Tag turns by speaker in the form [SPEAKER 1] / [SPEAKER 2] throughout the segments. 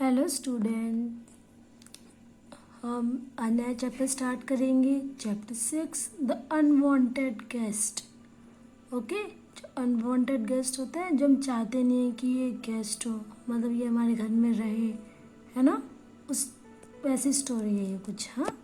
[SPEAKER 1] Hello student, हम नया chapter start करेंगे। Chapter 6, the unwanted guest. Okay, जो अनवांटेड गेस्ट होता है, जो हम चाहते नहीं है कि ये गेस्ट हो, मतलब ये हमारे घर में रहे, है ना। उस वैसी स्टोरी है ये कुछ। हाँ,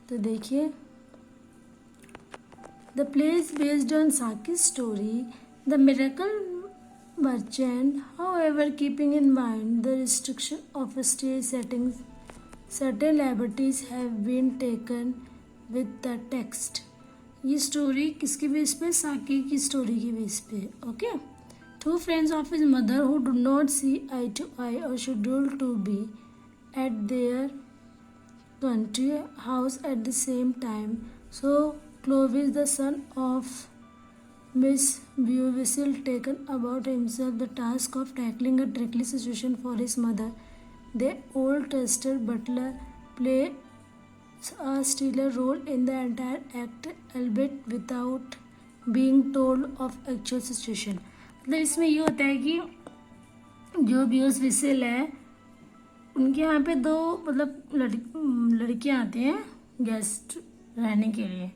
[SPEAKER 1] तो देखिए, the play is based on Saki story the miracle merchant. However, keeping in mind the restriction of stage settings, certain liberties have been taken with the text. ये स्टोरी किसके बेस पे? साकी की स्टोरी की बेस पे। Okay, two friends of his mother who do not see eye to eye are scheduled to be at their country house at the same time. So Clovis, the son of Miss Bewhistle, taken about himself the task of tackling a tricky situation for his mother. The old trusted butler plays a stellar role in the entire act, albeit without being told of actual situation. मतलब इसमें ये होता है कि जो ब्यूस whistle है उनके यहाँ पे दो मतलब लड़कियाँ आती हैं गेस्ट रहने के लिए।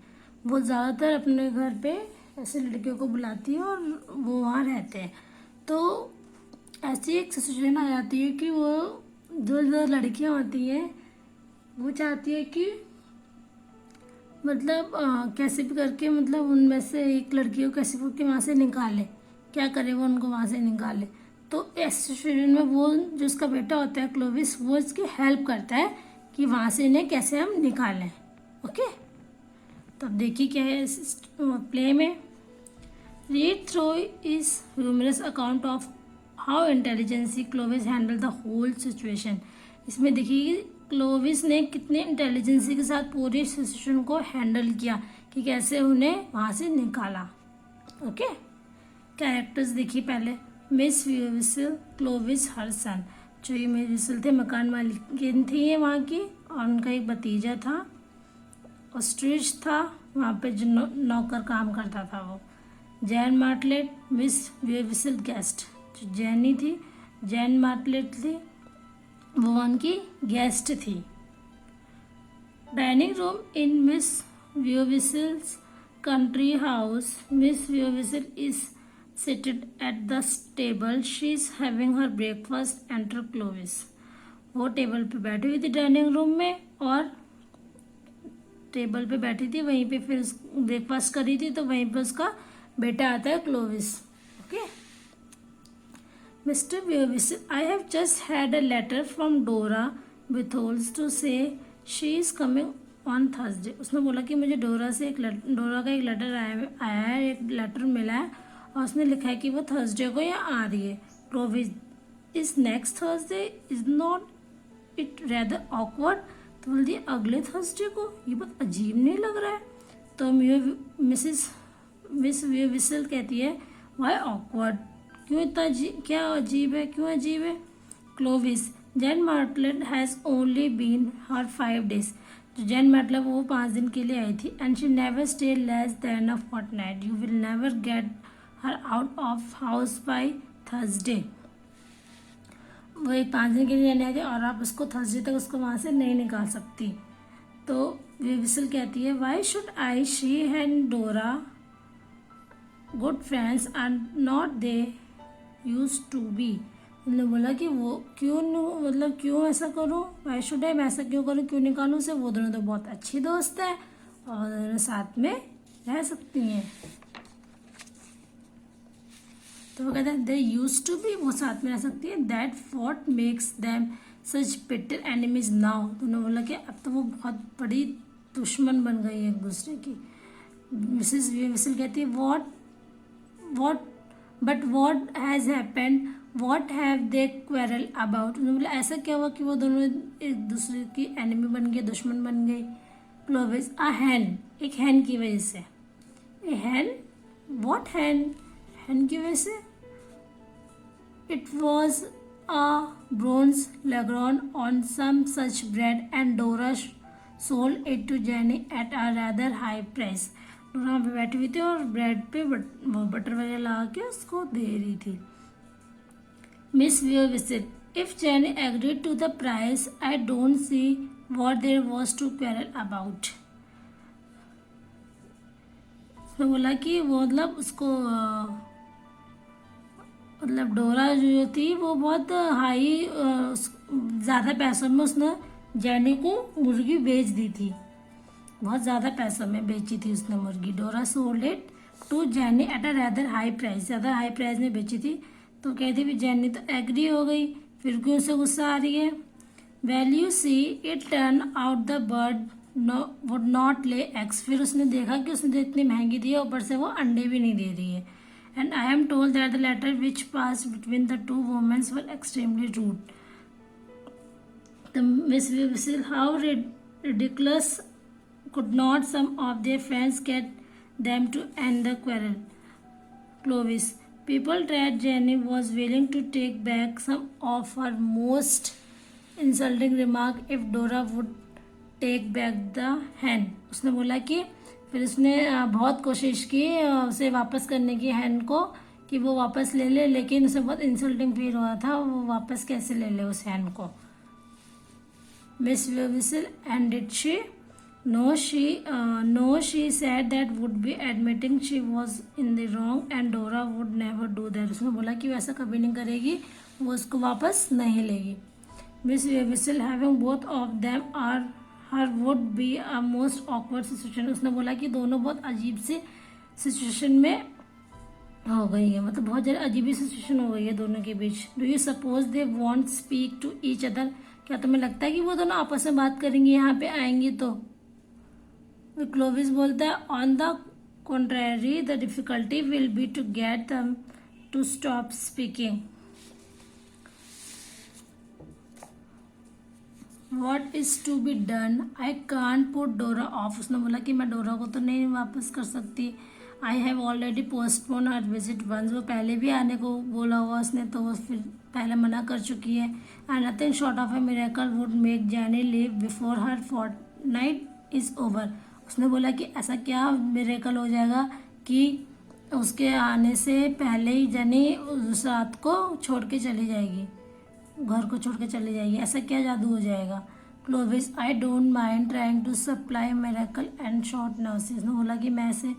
[SPEAKER 1] वो ज़्यादातर अपने घर पे ऐसे लड़कियों को बुलाती है और वो वहाँ रहते हैं। तो ऐसी एक सिचुएशन आ जाती है कि वो जो लड़कियाँ होती हैं वो चाहती है कि मतलब कैसे भी करके मतलब उनमें से एक लड़की को कैसे भी करके वहाँ से निकाले। क्या करे वो उनको वहाँ से निकाले। तो इस सिचुएशन में वो जो उसका बेटा होता है क्लोविस, वो इसकी हेल्प करता है कि वहाँ से इन्हें कैसे हम निकालें। ओके, तो अब देखिए क्या है इस प्ले में। Read through is humorous account of how intelligency Clovis handle the whole situation. इसमें देखिए क्लोविस ने कितने इंटेलिजेंसी के साथ पूरी सिचुएशन को हैंडल किया कि कैसे उन्हें वहाँ से निकाला। ओके, कैरेक्टर्स देखिए पहले। मिस व्यूविसल, क्लोविस हर सन। जो ये मिस व्यूविसल थे मकान मालिकिन थी ये वहाँ की, और उनका एक भतीजा था ऑस्ट्रिच था वहाँ पे जो नौकर काम करता था वो। Jane Martlet, Miss Beauwhistle guest. जो जैनी थी, जैन मार्टलेट थी, वो उनकी गेस्ट थी। Dining room in Miss Beauwhistle's country house. Miss Beauwhistle is seated at the table. She is having her breakfast. Enter Clovis. वो टेबल पे बैठी हुई थी डाइनिंग रूम में, और टेबल पे बैठी थी वहीं पे फिर ब्रेकफास्ट करी थी। तो वहीं पे उसका बेटा आता है Clovis. Okay, mister Beauwhistle, I have just had a letter from Dora Bittholz to say she is coming on Thursday. उसने बोला कि मुझे डोरा का एक लेटर आया है, एक लेटर मिला है और उसने लिखा है कि वो थर्सडे को यहाँ आ रही है। Clovis, is next Thursday is not it rather awkward. तो बोल दिया अगले थर्सडे को, ये बहुत अजीब नहीं लग रहा है। तो मिस व्यूविसल कहती है वाई ऑकवर्ड, क्यों इतना क्या अजीब है, क्यों अजीब है। Clovis, Jane Martlet has only been here 5 days। जो जैन मार्टलेट वो 5 दिन के लिए आई थी। And she never stay less than a fortnight. You will never get her out of house by Thursday. वो एक 5 दिन के लिए रहने आई थी और आप उसको थर्सडे तक उसको वहाँ से नहीं निकाल सकती। तो व्यूविसल कहती है why should I, she and Dora good friends are not they used to be. उन्होंने बोला कि वो क्यों ऐसा करूँ, वाई शुड आई, मैं ऐसा क्यों करूँ, क्यों निकालूँ उसे, वो दोनों तो बहुत अच्छी दोस्त है और दोनों साथ में रह सकती हैं। तो वो कहते हैं दे यूज टू बी, वो साथ में रह सकती है। That what makes them such bitter enemies now. तो उन्होंने बोला कि अब तो वो बहुत बड़ी दुश्मन बन गई है एक दूसरे की। मिसेस व्यूविसल कहती है but what has happened, what have they quarrel about. उन्होंने बोला ऐसा क्या हुआ कि वो दोनों एक दूसरे की एनिमी बन गई, दुश्मन बन गई। क्लोविस, अ हैन, एक हैन की वजह से। ए हैन, वॉट हैन, हैन की वजह से। It was a bronze Leghorn on some such breed and Dora sold it to Jenny at a rather high price. Dora पे बैठी हुई थी और ब्रेड पे बटर वगैरह लगा के उसको दे रही थी। Miss Beauwhistle, If Jenny agreed to the price, I don't see what there was to quarrel about. उसने बोला कि वो मतलब उसको मतलब डोरा जो थी वो बहुत हाई ज़्यादा पैसों में उसने जेनी को मुर्गी बेच दी थी, बहुत ज़्यादा पैसों में बेची थी उसने मुर्गी। Dora sold it to Jenny at a rather high price, ज़्यादा हाई प्राइस में बेची थी। तो कहती भी जेनी तो एग्री हो गई, फिर क्यों उसे गुस्सा आ रही है। Well you see it turn out the bird would not lay eggs, फिर उसने देखा कि उसने इतनी महंगी दी है, ऊपर से वो अंडे भी नहीं दे रही है। And I am told that the letter which pass between the two womens were extremely rude. The Miss Wissil how ridiculous could not some of their friends get them to end the quarrel. Clovis. People tried Jenny was willing to take back some of her most insulting remark if Dora would take back the hen. उसने बोला कि फिर उसने बहुत कोशिश की उसे वापस करने की हैन को, कि वो वापस ले ले, लेकिन उसे बहुत इंसल्टिंग फील हो रहा था, वो वापस कैसे ले ले उस हैन को। Miss Whistle, and did she? No, she said that would be admitting she was in the wrong and Dora would never do that. उसने बोला कि वैसा कभी नहीं करेगी, वो उसको वापस नहीं लेगी। Miss Whistle, having both of them are her would be a most awkward situation. उसने बोला कि दोनों बहुत अजीब सी सिचुएशन में हो गई है, मतलब बहुत ज़्यादा अजीब ही सिचुएशन हो गई है दोनों के बीच। Do you suppose they want speak to each other, क्या तुम्हें लगता है कि वो दोनों आपस में बात करेंगी यहाँ पे आएंगी तो? क्लोविस बोलता है on the contrary the difficulty will be to get them to stop speaking. What is to be done, I can't put Dora off. उसने बोला कि मैं डोरा को तो नहीं वापस कर सकती। I have already postpone her visit once, वो पहले भी आने को बोला हुआ उसने, तो वो फिर पहले मना कर चुकी है। And nothing short of a miracle would make Jenny leave before her fortnight is over. उसने बोला कि ऐसा क्या मिरेकल हो जाएगा कि उसके आने से पहले ही जेनी उस रात को छोड़ के चली जाएगी, घर को छोड़ के चली जाएगी, ऐसा क्या जादू हो जाएगा। Clovis, I don't mind trying to supply miracle and short notice. उसने बोला कि मैं ऐसे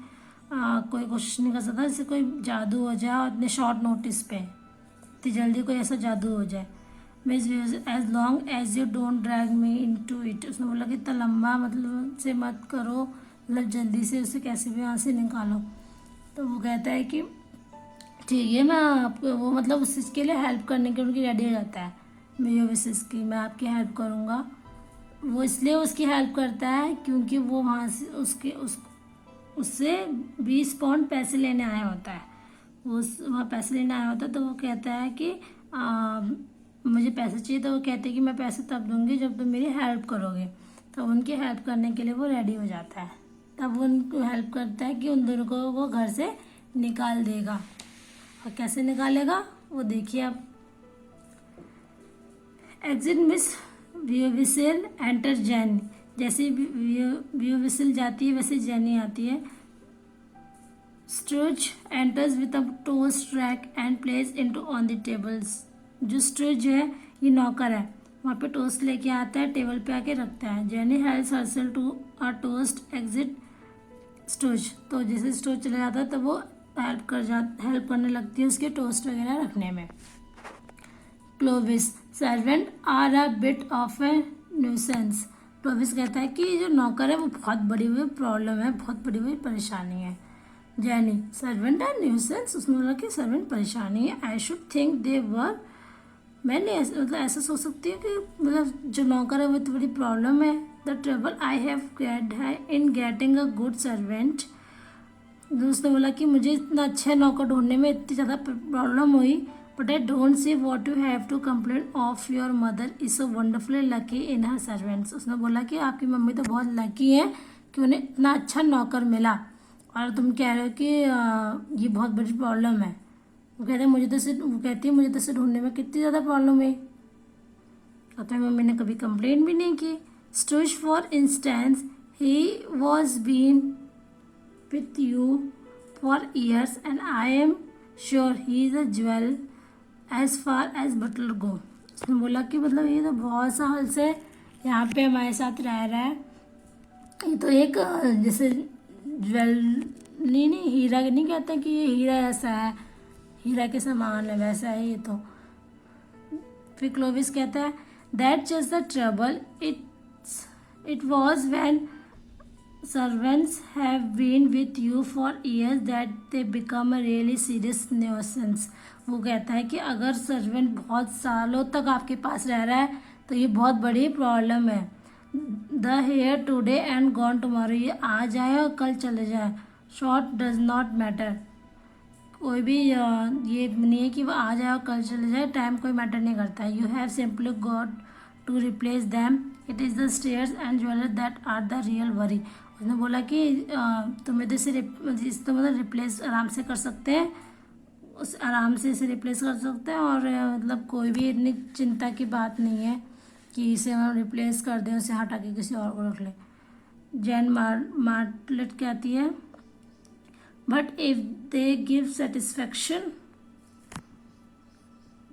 [SPEAKER 1] कोई कोशिश नहीं कर सकता जैसे कोई जादू हो जाए और इतने शॉर्ट नोटिस पे, इतनी जल्दी कोई ऐसा जादू हो जाए। Miss as long as you don't drag me into it. उसने बोला कि इतना लंबा मतलब से मत करो, मतलब जल्दी से उसे कैसे भी यहाँ से निकालो। तो वो कहता है कि ठीक है, मैं आपको वो मतलब उस चीज़ के लिए हेल्प करने के उनकी रेडी हो जाता है, मेरी विशेष की मैं आपकी हेल्प करूँगा। वो इसलिए उसकी हेल्प करता है क्योंकि वो वहाँ से उससे 20 पाउंड पैसे लेने आया होता है, वो वहाँ पैसे लेने आया होता है। तो वो कहता है कि मुझे पैसे चाहिए, तो वो कहते हैं कि मैं पैसे तब दूंगी जब तुम मेरी हेल्प करोगे। तो उनकी हेल्प करने के लिए वो रेडी हो जाता है, तब वो उनको हेल्प करता है कि उन दोनों को वो घर से निकाल देगा। और कैसे निकालेगा वो देखिए आप। Exit Miss Whistle enter Jenny, जैसे विसेल जाती है वैसे जेनी आती है। Sturridge enters with a toast rack and place into on the tables. जो स्ट्रूज है ये नौकर है, वहाँ पे टोस्ट लेके आता है, टेबल पे आके रखता है। Jenny helps herself to a toast exit Sturridge, तो जैसे स्ट्रूज चला जाता है तो वो हेल्प करने लगती है उसके टोस्ट वगैरह रखने में। Clovis, servant are a bit of a nuisance. Clovis कहता है कि जो नौकर है वो बहुत बड़ी हुई प्रॉब्लम है, बहुत बड़ी हुई परेशानी है। Jenny, servant are nuisance. उसने बोला कि सर्वेंट परेशानी है। आई शुड थिंक दे वर, मैंने मतलब ऐसा सोच सकती हूँ कि मतलब जो नौकर है वो तो बड़ी प्रॉब्लम है। The trouble I have get है in getting a good servant. उसने बोला कि मुझे इतना अच्छा नौकर ढूंढने में इतनी ज़्यादा प्रॉब्लम हुई, but I don't see what you have to complain of your mother is so wonderfully lucky in her servants. उसने बोला कि आपकी मम्मी तो बहुत लकी है कि उन्हें इतना अच्छा नौकर मिला, और तुम कह रहे हो कि ये बहुत बड़ी प्रॉब्लम है। वो कहते हैं वो कहती है मुझे तो इसे ढूंढने में कितनी ज़्यादा प्रॉब्लम है, और तुम्हारी मम्मी ने कभी कंप्लेन भी नहीं की। Sturridge for instance, he was been with you for years and I am sure he is a jewel as far as butler go. उसने बोला कि मतलब ये तो बहुत साल से यहाँ पे हमारे साथ रह रहा है, ये तो एक जैसे ज्वेलरी नहीं, हीरा नहीं कहते कि ये हीरा ऐसा है, हीरा के समान है, वैसा है ये तो। फिर क्लोविस कहता है that just the trouble it was when servants have been with you for years that they become a really serious nuisance। वो कहता है कि अगर सर्वेंट बहुत सालों तक आपके पास रह रहा है तो ये बहुत बड़ी प्रॉब्लम है। The here today and gone tomorrow, ये आ जाए और कल चले जाए, शॉर्ट डज नॉट मैटर। कोई भी ये नहीं है कि वो आ जाए और कल चले जाए, टाइम कोई मैटर नहीं करता है। You have simply got to replace them, it is the stairs and jeweller that are the real worry. उसने बोला कि तुम इधर से इसको मतलब रिप्लेस आराम से कर सकते हैं, उस आराम से इसे रिप्लेस कर सकते हैं, और मतलब कोई भी इतनी चिंता की बात नहीं है कि इसे हम रिप्लेस कर दें, उसे हटा के किसी और को रख लें। जैन मार्टलेट कहती है but if they give satisfaction,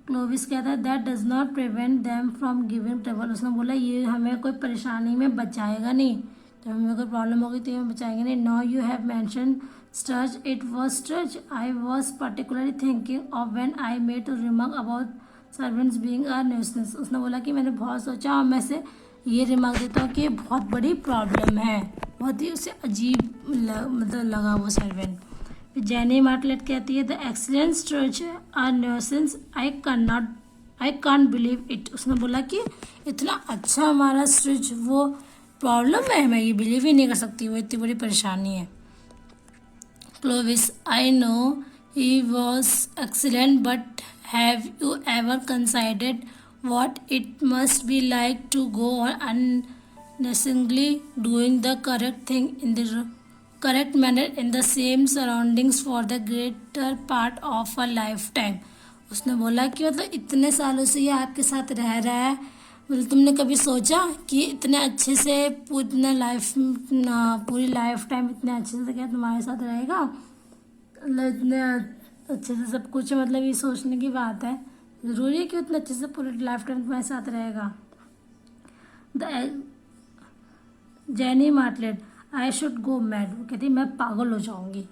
[SPEAKER 1] Clovis कहता है that does not prevent them from giving trouble. उसने बोला ये हमें कोई परेशानी में बचाएगा नहीं, जब हमें कोई प्रॉब्लम होगी तो हमें बचाएंगे नहीं। No you have mention Sturridge, it was Sturridge I was particularly thinking of when I made to remark about servants being a nuisance. उसने बोला कि मैंने बहुत सोचा और मैं से ये रिमार्क देता हूँ कि ये बहुत बड़ी प्रॉब्लम है, बहुत ही उसे अजीब मतलब लगा वो सर्वेंट। फिर जैनी मार्टलेट कहती है the excellent Sturridge are nuisance I can't believe it. उसने बोला कि इतना अच्छा हमारा स्टर्च वो प्रॉब्लम है, मैं ये बिलीव ही नहीं कर सकती, वो इतनी बड़ी परेशानी है। Clovis I know he was excellent but have you ever considered what it must be like to go on unnecessarily doing the correct thing in the correct manner in the same surroundings for the greater part of a lifetime। उसने बोला कि मतलब इतने सालों से ये आपके साथ रह रहा है, मतलब तुमने कभी सोचा कि इतने अच्छे से पूरी लाइफ टाइम इतने अच्छे से क्या तुम्हारे साथ रहेगा, मतलब इतने अच्छे से सब कुछ, मतलब ये सोचने की बात है। ज़रूरी है कि उतना अच्छे से पूरे लाइफ टाइम तुम्हारे साथ रहेगा। जैनी मार्टलेट आई शुड गो मैड, वो कहती मैं पागल हो जाऊंगी।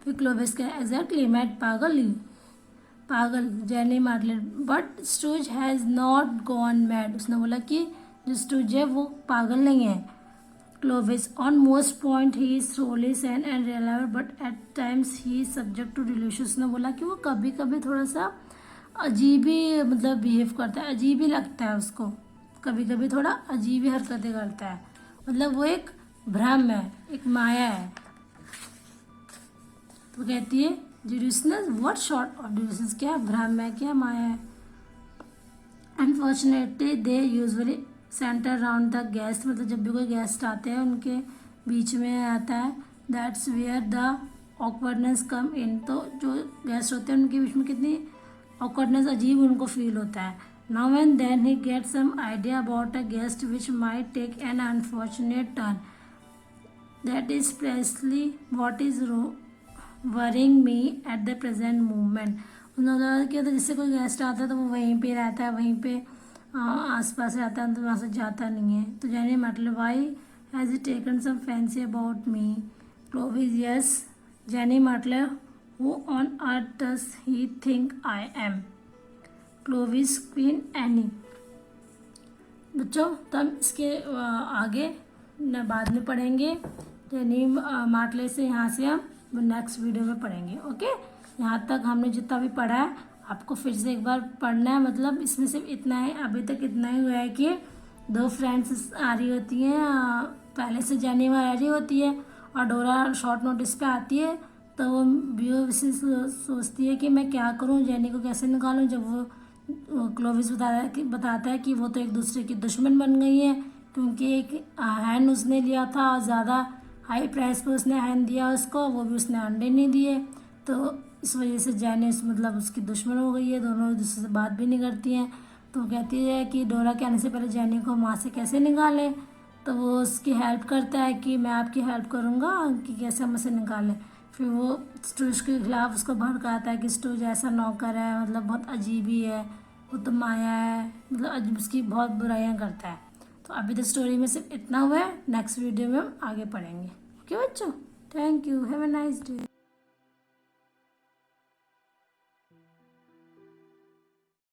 [SPEAKER 1] फिर क्लोविस का एग्जैक्टली मैड, पागल। Jenny Martlet but Sturridge has not gone mad. उसने बोला कि जो स्टूज है वो पागल नहीं है। Clovis on most point he is thoroughly sane and reliable but at times he is subject to delusion. उसने बोला कि वो कभी कभी थोड़ा सा अजीब ही मतलब बिहेव करता है, अजीब ही लगता है उसको, कभी कभी थोड़ा अजीब ही हरकतें करता है, मतलब वो एक भ्रम है, एक माया है। तो कहती है डिल्यूशनस, व्हाट सॉर्ट ऑफ डिल्यूशंस, क्या भ्रम है, क्या माया है। Unfortunately they usually centre round the guest, मतलब जब भी कोई गेस्ट आते हैं उनके बीच में आता है। दैट्स वेयर द ऑकवर्डनेस कम इन, तो जो गेस्ट होते हैं उनके बीच में कितनी ऑकवर्डनेस, अजीब उनको फील होता है। Now and then he get some idea about a guest which might take an unfortunate turn, that is precisely what is worrying me at the present moment. उन्होंने क्या था, जिससे कोई गेस्ट आता है तो वो वहीं पे रहता है, वहीं पे आस पास रहता है, तो वहाँ से जाता नहीं है। तो जैनी मतलब why has he taken some fancy about me. Clovis yes. Jenny मतलब who on earth does he think I am. Clovis Queen Anne. बच्चों तब इसके आगे न बाद में पढ़ेंगे, जैनी मार्टले से यहाँ से हम नेक्स्ट वीडियो में पढ़ेंगे। ओके, यहाँ तक हमने जितना भी पढ़ा है आपको फिर से एक बार पढ़ना है। मतलब इसमें सिर्फ इतना है, अभी तक इतना ही हुआ है कि दो फ्रेंड्स आ रही होती हैं, पहले से जैनी वहाँ आ रही होती है और डोरा शॉर्ट नोटिस पे आती है, तो वो बीओ से सोचती है कि मैं क्या करूँ, जैनी को कैसे निकालूँ। जब वो क्लोविस बताता है कि वो तो एक दूसरे की दुश्मन बन गई है, क्योंकि एक हैंड उसने लिया था और ज़्यादा हाई प्राइस पे उसने हैंड दिया उसको, वो भी उसने अंडे नहीं दिए, तो इस वजह से जैनी मतलब उसकी दुश्मन हो गई है, दोनों एक दूसरे से बात भी नहीं करती हैं। तो कहती है कि डोरा के आने से पहले जैनी को वहाँ से कैसे निकालें, तो वो उसकी हेल्प करता है कि मैं आपकी हेल्प करूँगा कि कैसे हम उसे निकालें। फिर वो स्टूज के खिलाफ उसको भड़काता है कि स्टूज ऐसा नौकर है, मतलब बहुत अजीब ही है, वो तो माया है, मतलब अजब उसकी बहुत बुराइयां करता है। तो अभी तो स्टोरी में सिर्फ इतना हुआ है, नेक्स्ट वीडियो में हम आगे पढ़ेंगे। ओके बच्चों, thank you, have a nice day.